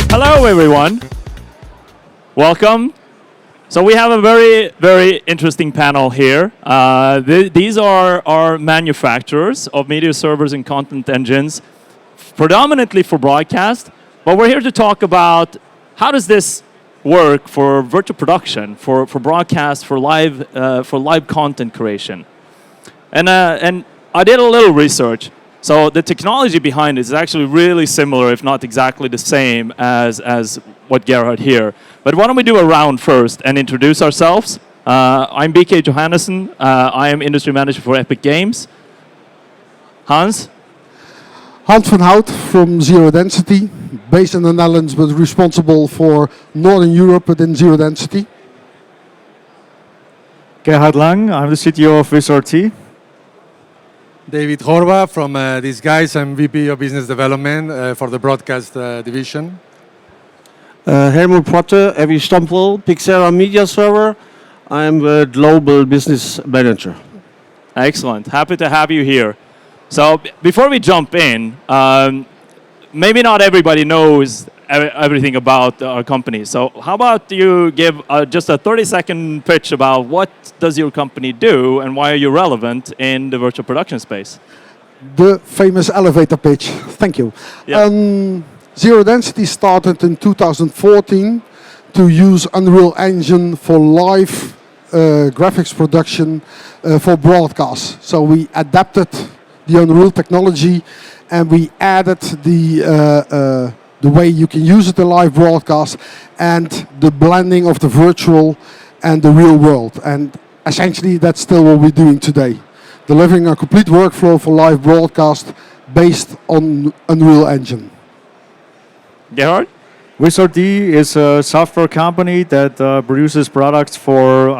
Hello, everyone. Welcome. So we have a very, very interesting panel here. These are our manufacturers of media servers and content engines, predominantly for broadcast. But we're here to talk about how does this work for virtual production, for broadcast, for live content creation. And I did a little research. So the technology behind it is actually really similar, if not exactly the same as what Gerhard here. But why don't we do a round first and introduce ourselves? I'm BK Johanessen. I am industry manager for Epic Games. Hans? Hans van Houdt from Zero Density, based in the Netherlands, but responsible for Northern Europe within Zero Density. Gerhard Lang, I'm the CTO of Vizrt. David Jorba from these guys. I'm VP of Business Development for the broadcast division. Helmut Protte, Evi Stompel, Pixera Media Server. I'm the Global Business Manager. Excellent. Happy to have you here. So before we jump in, maybe not everybody knows everything about our company. So how about you give just a 30-second pitch about what does your company do and why are you relevant in the virtual production space? The famous elevator pitch. Thank you. Yeah. Zero Density started in 2014 to use Unreal Engine for live graphics production for broadcast. So we adapted the Unreal technology and we added the way you can use it in live broadcast and the blending of the virtual and the real world. And essentially that's still what we're doing today. Delivering a complete workflow for live broadcast based on Unreal Engine. Gerhard? Vizrt is a software company that produces products for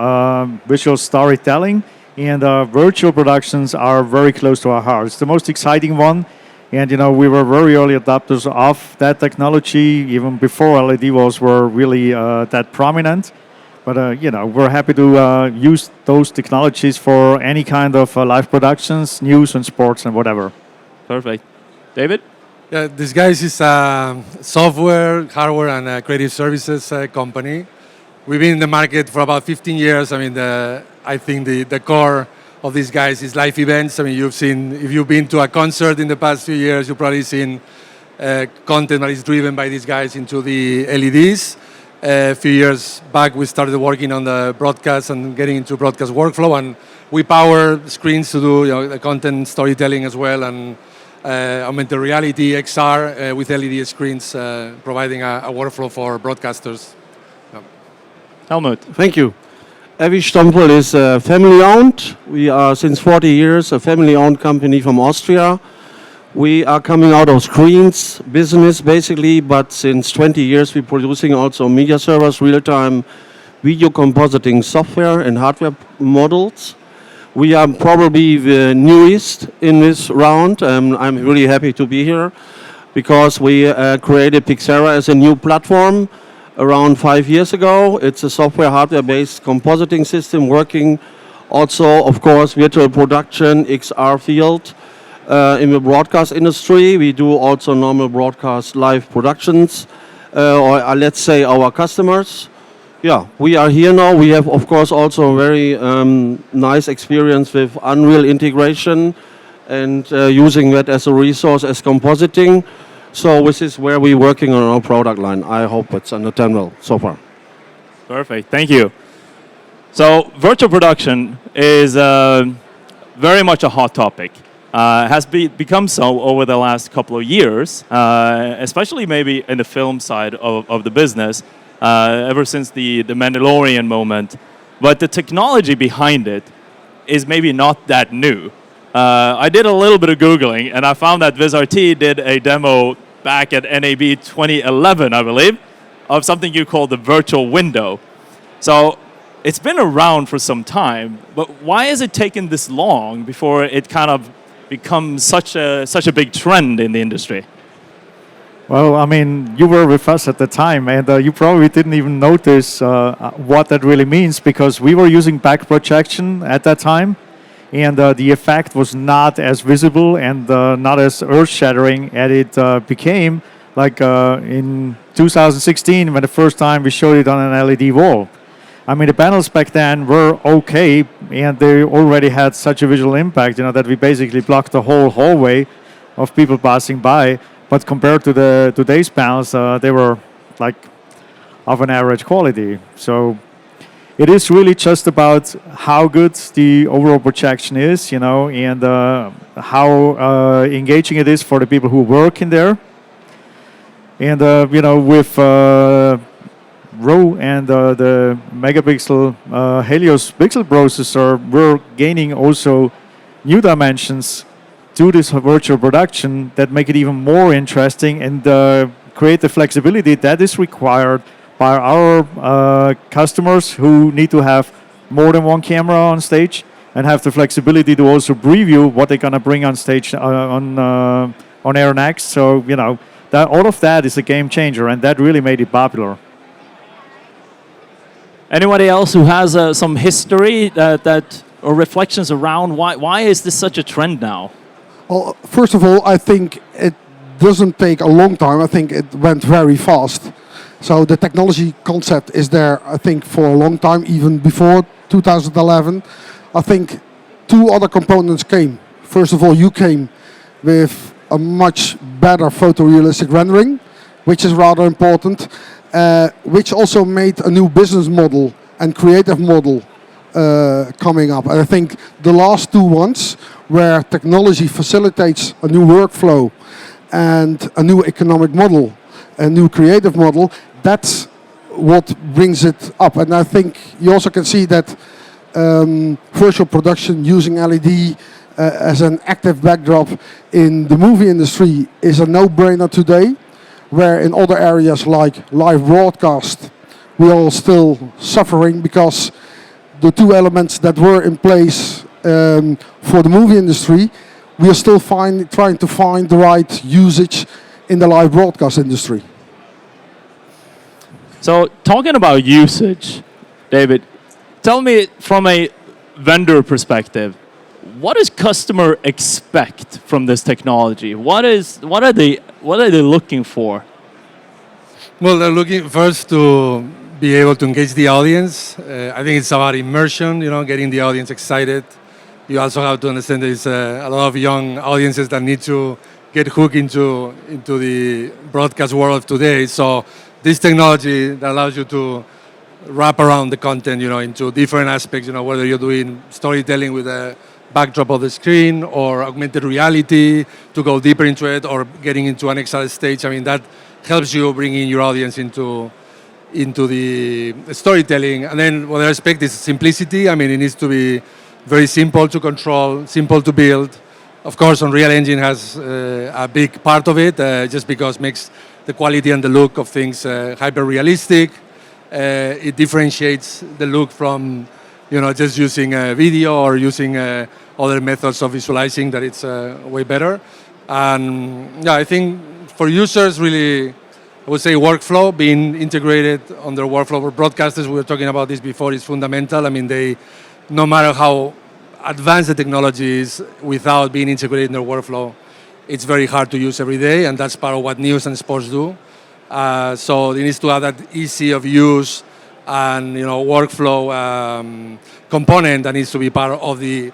visual storytelling, and virtual productions are very close to our heart. It's the most exciting one, and we were very early adopters of that technology, even before LED walls were really that prominent. But we're happy to use those technologies for any kind of live productions, news and sports and whatever. Perfect. David? Yeah, this guys is a software, hardware, and creative services company. We've been in the market for about 15 years. I mean, I think the core of these guys is live events. I mean, if you've been to a concert in the past few years, you've probably seen content that is driven by these guys into the LEDs. A few years back, we started working on the broadcast and getting into broadcast workflow, and we power screens to do the content storytelling as well, and augmented reality, XR with LED screens, providing a workflow for broadcasters. Yeah. Helmut? Thank you. Evi Stompel is family-owned. We are, since 40 years, a family-owned company from Austria. We are coming out of screens business, basically, but since 20 years, we're producing also media servers, real-time video compositing software and hardware models. We are probably the newest in this round. I'm really happy to be here because we created Pixera as a new platform around 5 years ago. It's a software hardware-based compositing system working also, of course, virtual production, XR field. In the broadcast industry, we do also normal broadcast live productions, or let's say our customers. Yeah, we are here now. We have, of course, also a very nice experience with Unreal integration and using that as a resource as compositing. So this is where we're working on our product line. I hope it's understood well so far. Perfect. Thank you. So virtual production is very much a hot topic. Has become so over the last couple of years, especially maybe in the film side of the business. Ever since the Mandalorian moment. But the technology behind it is maybe not that new. I did a little bit of Googling, and I found that Vizrt did a demo back at NAB 2011, I believe, of something you call the virtual window. So it's been around for some time, but why has it taken this long before it kind of becomes such a big trend in the industry? Well, I mean, you were with us at the time, and you probably didn't even notice what that really means, because we were using back projection at that time, and the effect was not as visible and not as earth-shattering as it became like in 2016 when the first time we showed it on an LED wall. I mean, the panels back then were okay, and they already had such a visual impact, that we basically blocked the whole hallway of people passing by. But compared to the today's panels, they were like of an average quality. So it is really just about how good the overall projection is, and how engaging it is for the people who work in there. And with ROE and the megapixel Helios pixel processor, we're gaining also new dimensions to this virtual production that make it even more interesting and create the flexibility that is required by our customers who need to have more than one camera on stage and have the flexibility to also preview what they're going to bring on stage on air next. So, that all of that is a game changer, and that really made it popular. Anybody else who has some history that or reflections around why is this such a trend now? Well, first of all, I think it doesn't take a long time. I think it went very fast. So the technology concept is there, I think, for a long time, even before 2011. I think two other components came. First of all, you came with a much better photorealistic rendering, which is rather important, which also made a new business model and creative model coming up. And I think the last two ones, where technology facilitates a new workflow and a new economic model, a new creative model, that's what brings it up. And I think you also can see that virtual production using LED as an active backdrop in the movie industry is a no-brainer today, where in other areas like live broadcast, we are still suffering because the two elements that were in place for the movie industry, we are still trying to find the right usage in the live broadcast industry. So talking about usage, David, tell me from a vendor perspective, what does customer expect from this technology? What are they looking for? Well, they're looking first to be able to engage the audience. I think it's about immersion, getting the audience excited. You also have to understand there's a lot of young audiences that need to get hooked into the broadcast world of today. So this technology that allows you to wrap around the content, into different aspects, whether you're doing storytelling with a backdrop of the screen or augmented reality to go deeper into it, or getting into an XR stage. I mean, that helps you bring in your audience into the storytelling. And then what I expect is simplicity. I mean, it needs to be very simple to control, simple to build. Of course, Unreal Engine has a big part of it, just because it makes the quality and the look of things hyper-realistic. It differentiates the look from just using a video or using other methods of visualizing, that it's way better. And I think for users, really, I would say workflow, being integrated on their workflow. For broadcasters, we were talking about this before, is fundamental. I mean, no matter how advanced the technology is, without being integrated in their workflow, it's very hard to use every day, and that's part of what news and sports do. So it needs to have that easy of use and workflow component that needs to be part of the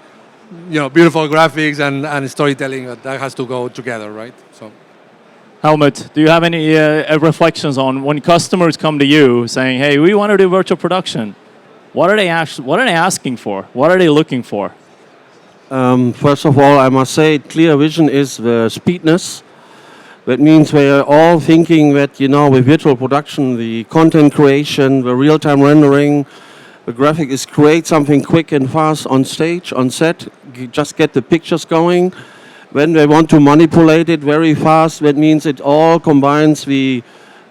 beautiful graphics and storytelling. That has to go together, right? So, Helmut, do you have any reflections on when customers come to you saying, "Hey, we want to do virtual production"? What are they asking for? What are they looking for? First of all, I must say, clear vision is the speedness. That means we're all thinking that, with virtual production, the content creation, the real-time rendering, the graphic is create something quick and fast on stage, on set, just get the pictures going. When they want to manipulate it very fast, that means it all combines the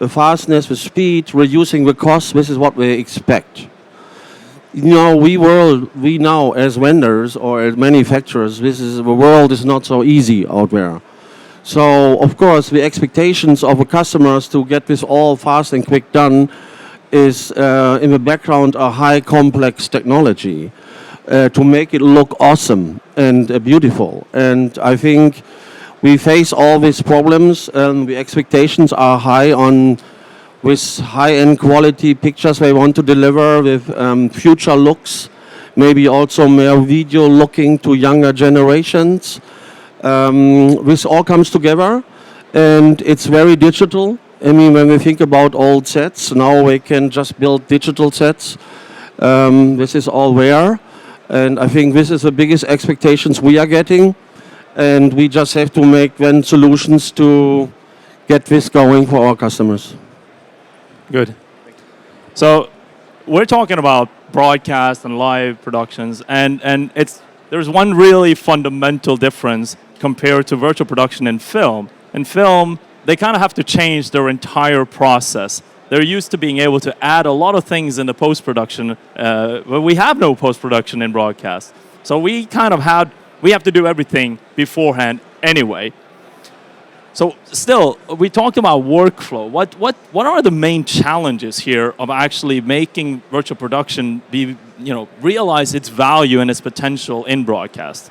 fastness, the speed, reducing the cost. This is what we expect. We now as vendors or as manufacturers, the world is not so easy out there. So, of course, the expectations of the customers to get this all fast and quick done is in the background a high complex technology. to make it look awesome and beautiful. And I think we face all these problems, and the expectations are high on with high-end quality pictures they want to deliver with future looks, maybe also more video looking to younger generations. This all comes together, and it's very digital. I mean, when we think about old sets, now we can just build digital sets. This is all there, and I think this is the biggest expectations we are getting, and we just have to make then solutions to get this going for our customers. Good. So we're talking about broadcast and live productions, and there's one really fundamental difference compared to virtual production in film. In film, they kind of have to change their entire process. They're used to being able to add a lot of things in the post-production, but we have no post-production in broadcast. So we have to do everything beforehand anyway. So still, we talked about workflow. What are the main challenges here of actually making virtual production realize its value and its potential in broadcast?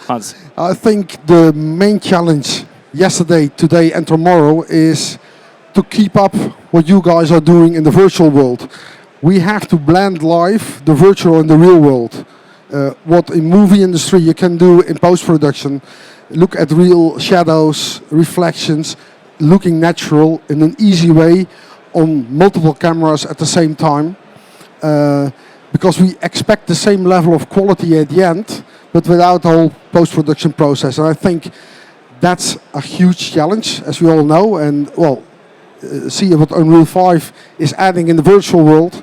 Hans? I think the main challenge yesterday, today, and tomorrow is to keep up what you guys are doing in the virtual world. We have to blend live the virtual and the real world. What in movie industry you can do in post-production, look at real shadows, reflections, looking natural in an easy way on multiple cameras at the same time. Because we expect the same level of quality at the end, but without the whole post-production process. And I think that's a huge challenge, as we all know. And see what Unreal 5 is adding in the virtual world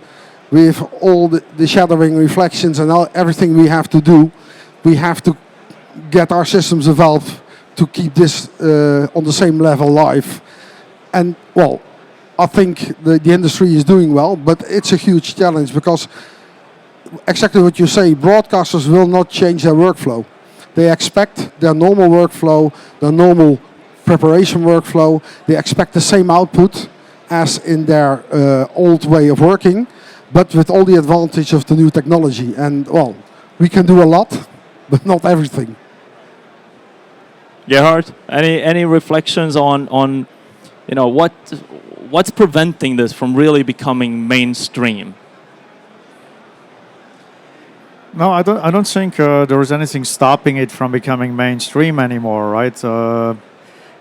with all the shadowing, reflections, and everything we have to do. We have to get our systems developed to keep this on the same level live. And I think the industry is doing well, but it's a huge challenge because exactly what you say, broadcasters will not change their workflow. They expect their normal workflow, their normal preparation workflow. They expect the same output as in their old way of working, but with all the advantage of the new technology. And we can do a lot, but not everything. Gerhard, any reflections on what's preventing this from really becoming mainstream? No, I don't think there is anything stopping it from becoming mainstream anymore, right?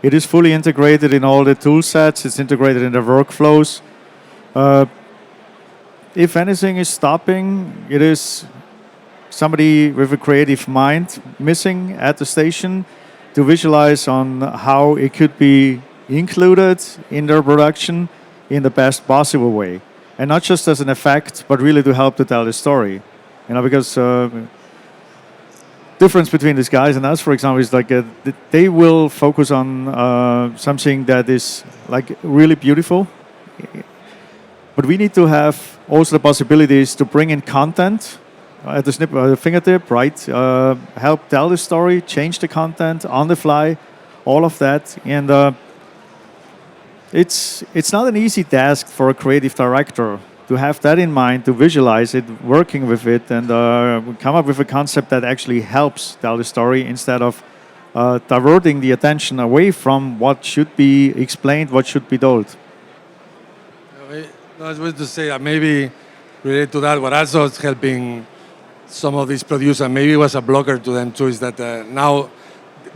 It is fully integrated in all the tool sets. It's integrated in the workflows. If anything is stopping, it is somebody with a creative mind missing at the station to visualize on how it could be included in their production in the best possible way. And not just as an effect, but really to help to tell the story. Because difference between these guys and us, for example, is like they will focus on something that is like really beautiful. But we need to have also the possibilities to bring in content at the fingertip, right? Help tell the story, change the content on the fly, all of that. And it's not an easy task for a creative director to have that in mind, to visualize it, working with it, and come up with a concept that actually helps tell the story instead of diverting the attention away from what should be explained, what should be told. I was going to say that maybe related to that, what also is helping some of these producers, maybe it was a blocker to them too, is that now,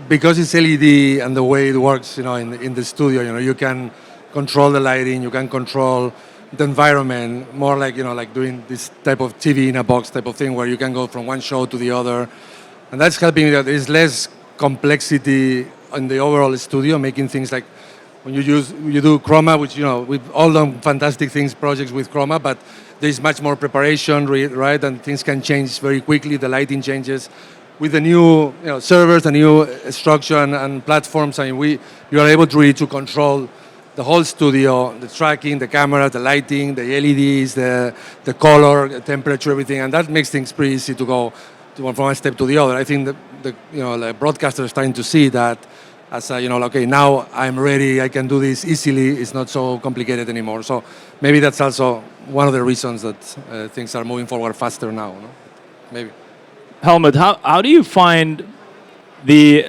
because it's LED and the way it works, in the studio, you can control the lighting, you can control the environment, more like, like doing this type of TV in a box type of thing where you can go from one show to the other. And that's helping that there's less complexity in the overall studio, making things like when you do chroma, which, we've all done fantastic things, projects with chroma, but there's much more preparation, right? And things can change very quickly, the lighting changes. With the new servers, the new structure and platforms, you are able to really to control the whole studio, the tracking, the camera, the lighting, the LEDs, the color, the temperature, everything, and that makes things pretty easy to go from one step to the other. I think the broadcasters are starting to see that as okay, now I'm ready, I can do this easily. It's not so complicated anymore. So maybe that's also one of the reasons that things are moving forward faster now. No? Maybe. Helmut, how do you find the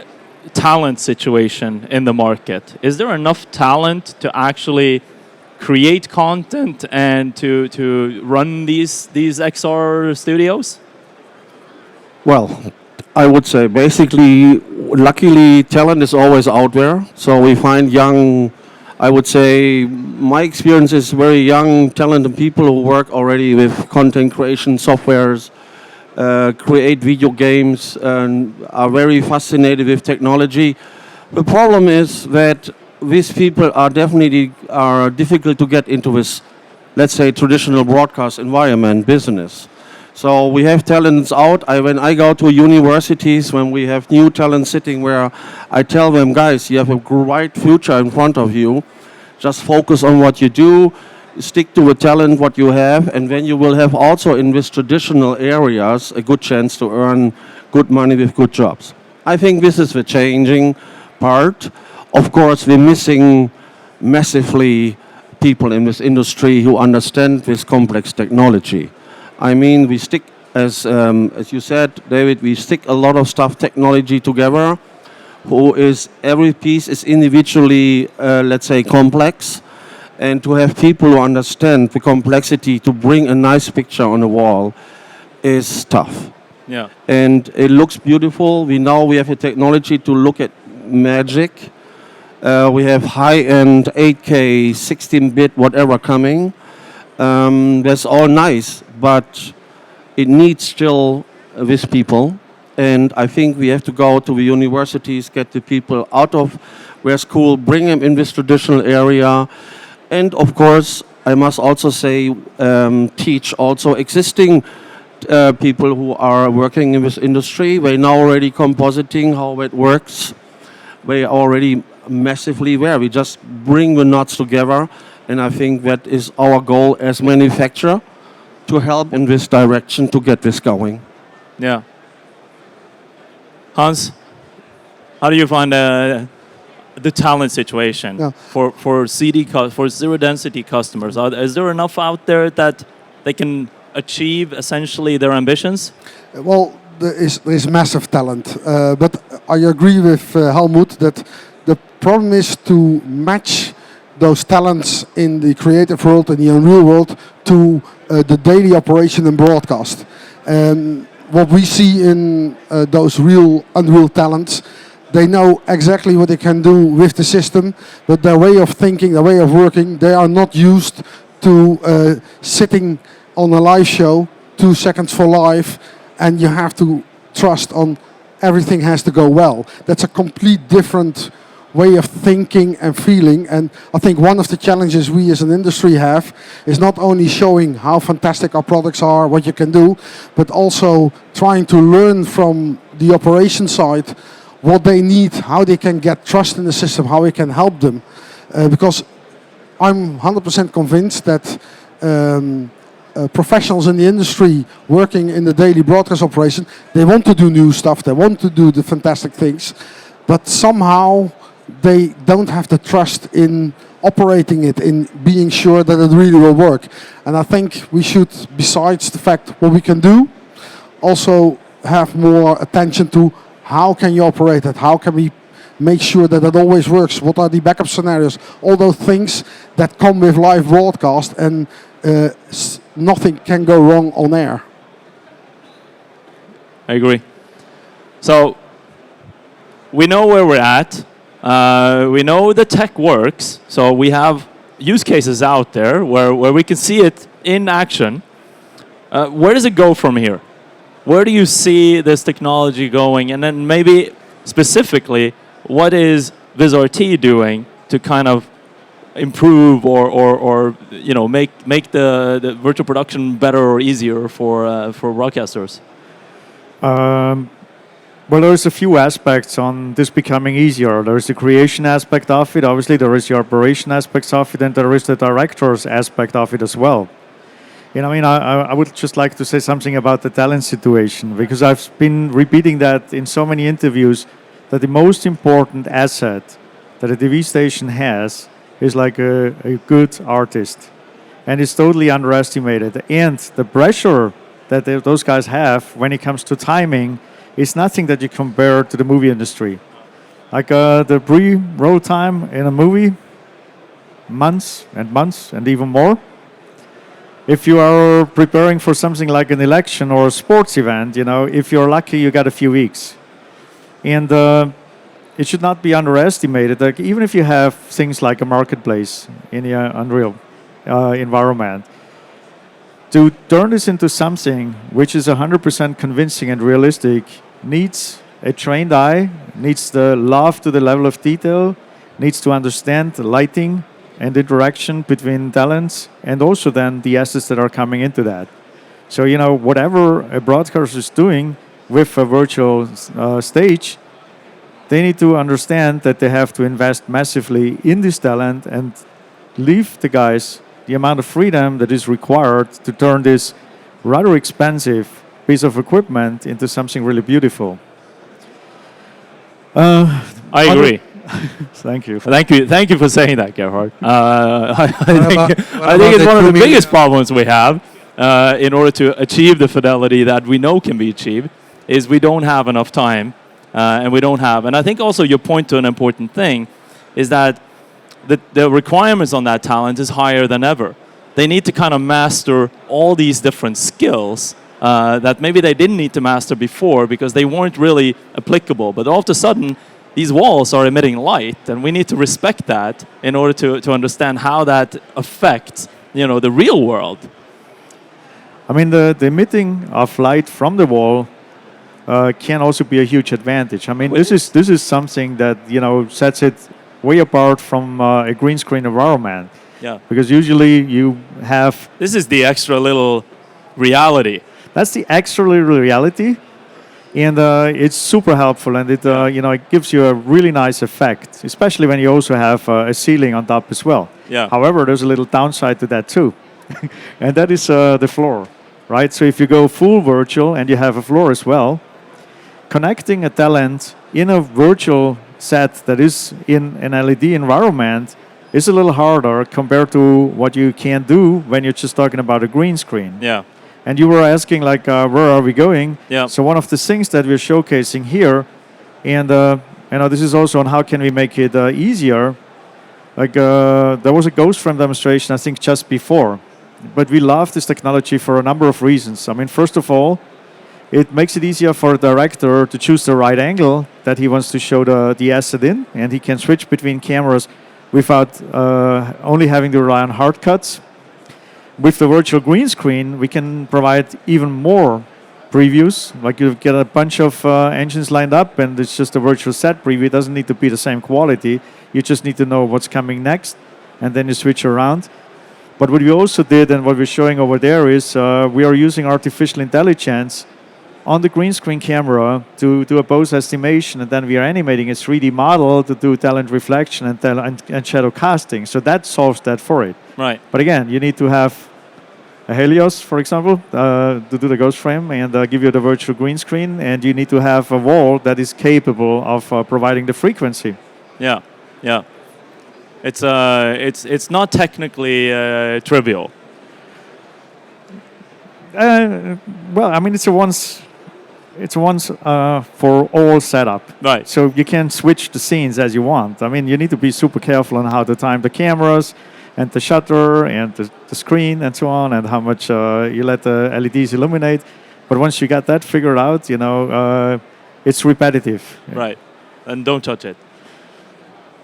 talent situation in the market? Is there enough talent to actually create content and to run these XR studios? Well, I would say basically, luckily, talent is always out there. So we find young, I would say, my experience is very young, talented people who work already with content creation softwares, create video games, and are very fascinated with technology. The problem is that these people are definitely difficult to get into this, let's say, traditional broadcast environment business. So we have talents out. When I go to universities, when we have new talent sitting where I tell them, guys, you have a bright future in front of you. Just focus on what you do, stick to the talent what you have, and then you will have also in these traditional areas a good chance to earn good money with good jobs. I think this is the changing part. Of course, we're missing massively people in this industry who understand this complex technology. I mean, we stick, as you said, David, we stick a lot of stuff, technology together, every piece is individually, let's say, complex. And to have people who understand the complexity to bring a nice picture on the wall is tough. Yeah. And it looks beautiful. We have a technology to look at magic. We have high-end 8K, 16-bit, whatever coming. That's all nice, but it needs still these people. And I think we have to go to the universities, get the people out of their school, bring them in this traditional area. And of course, I must also say, teach also existing people who are working in this industry. They know already compositing, how it works. They are already massively there. We just bring the knots together. And I think that is our goal as manufacturer, to help in this direction to get this going. Yeah. Hans, how do you find the talent situation for zero density customers? Is there enough out there that they can achieve essentially their ambitions? Well, there is massive talent, but I agree with Helmut that the problem is to match those talents in the creative world and the Unreal world to the daily operation and broadcast. What we see in those real Unreal talents, they know exactly what they can do with the system, but their way of thinking, their way of working, they are not used to sitting on a live show, 2 seconds for live, and you have to trust on everything has to go well. That's a complete different way of thinking and feeling, and I think one of the challenges we as an industry have is not only showing how fantastic our products are, what you can do, but also trying to learn from the operation side what they need, how they can get trust in the system, how we can help them. Because I'm 100% convinced that professionals in the industry working in the daily broadcast operation, they want to do new stuff, they want to do the fantastic things, but somehow they don't have the trust in operating it, in being sure that it really will work. And I think we should, besides the fact what we can do, also have more attention to how can you operate it, how can we make sure that it always works, what are the backup scenarios, all those things that come with live broadcast, and nothing can go wrong on air. I agree. So we know where we're at. We know the tech works, so we have use cases out there where we can see it in action. Where does it go from here? Where do you see this technology going? And then maybe specifically, what is Vizrt doing to kind of improve or make the virtual production better or easier for broadcasters? Well, there's a few aspects on this becoming easier. There's the creation aspect of it. Obviously, there is the operation aspects of it, and there is the director's aspect of it as well. I mean, I would just like to say something about the talent situation, because I've been repeating that in so many interviews, that the most important asset that a TV station has is like a good artist. And it's totally underestimated. And the pressure that those guys have when it comes to timing is nothing that you compare to the movie industry. Like the pre-roll time in a movie, months and even more. If you are preparing for something like an election or a sports event, if you're lucky, you got a few weeks. And it should not be underestimated. Like even if you have things like a marketplace in the Unreal environment, to turn this into something which is 100% convincing and realistic needs a trained eye, needs the love to the level of detail, needs to understand the lighting and interaction between talents, and also then the assets that are coming into that. So, whatever a broadcaster is doing with a virtual stage, they need to understand that they have to invest massively in this talent and leave the guys the amount of freedom that is required to turn this rather expensive piece of equipment into something really beautiful. I agree. Thank you. Thank you for saying that, Gerhard. I think about it's the one of the 2 million? biggest problems we have in order to achieve the fidelity that we know can be achieved is we don't have enough time, and I think also your point to an important thing is that the requirements on that talent is higher than ever. They need to kind of master all these different skills that maybe they didn't need to master before because they weren't really applicable. But all of a sudden, these walls are emitting light, and we need to respect that in order to understand how that affects, the real world. I mean, the emitting of light from the wall can also be a huge advantage. I mean, this is something that sets it way apart from a green screen environment. Yeah. Because usually you have This is the extra little reality. that's the extra little reality, and it's super helpful, and it gives you a really nice effect, especially when you also have a ceiling on top as well. Yeah. However, there's a little downside to that too, and that is the floor, right? So if you go full virtual and you have a floor as well, connecting a talent in a virtual set that is in an LED environment is a little harder compared to what you can do when you're just talking about a green screen. Yeah. And you were asking, where are we going? Yeah. So one of the things that we're showcasing here, and this is also on how can we make it easier. There was a ghost frame demonstration, I think, just before. But we love this technology for a number of reasons. I mean, first of all, it makes it easier for a director to choose the right angle that he wants to show the asset in, and he can switch between cameras without only having to rely on hard cuts. With the virtual green screen, we can provide even more previews. Like you get a bunch of engines lined up, and it's just a virtual set preview. It doesn't need to be the same quality. You just need to know what's coming next, and then you switch around. But what we also did, and what we're showing over there, is we are using artificial intelligence on the green screen camera to do a pose estimation, and then we are animating a 3D model to do talent reflection and shadow casting. So that solves that for it. Right. But again, you need to have a Helios, for example, to do the ghost frame and give you the virtual green screen, and you need to have a wall that is capable of providing the frequency. Yeah. Yeah. It's not technically trivial. Well, I mean, it's a once for all setup. Right. So you can switch the scenes as you want. I mean, you need to be super careful on how to time the cameras and the shutter and the screen and so on, and how much you let the LEDs illuminate. But once you got that figured out, it's repetitive. Right. And don't touch it.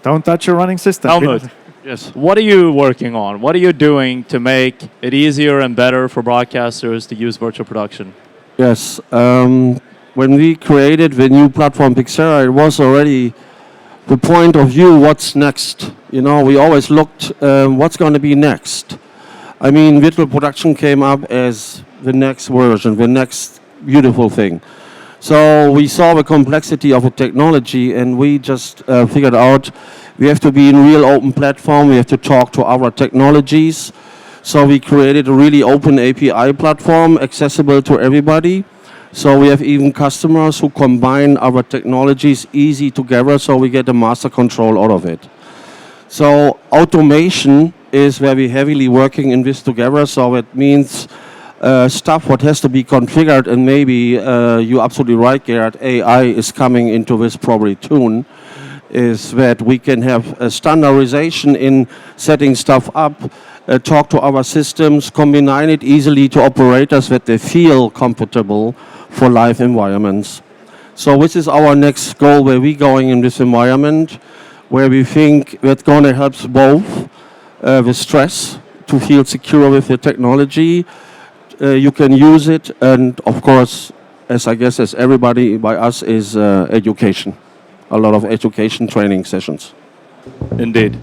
Don't touch your running system. Helmut, Yes. what are you working on? What are you doing to make it easier and better for broadcasters to use virtual production? Yes. When we created the new platform Pixera, it was already the point of view what's next. We always looked what's going to be next. I mean, virtual production came up as the next version, the next beautiful thing. So we saw the complexity of the technology, and we just figured out we have to be in real open platform. We have to talk to other technologies. So we created a really open API platform, accessible to everybody. So we have even customers who combine our technologies easy together, so we get a master control out of it. So automation is where we're heavily working in this together. So it means stuff what has to be configured, and maybe you're absolutely right, Gerhard, AI is coming into this probably soon, is that we can have a standardization in setting stuff up, talk to our systems, combine it easily to operators that they feel comfortable for live environments. So this is our next goal, where we're going in this environment, where we think that's going to help both with stress, to feel secure with the technology. You can use it, and of course, as I guess as everybody by us, is education. A lot of education training sessions. Indeed.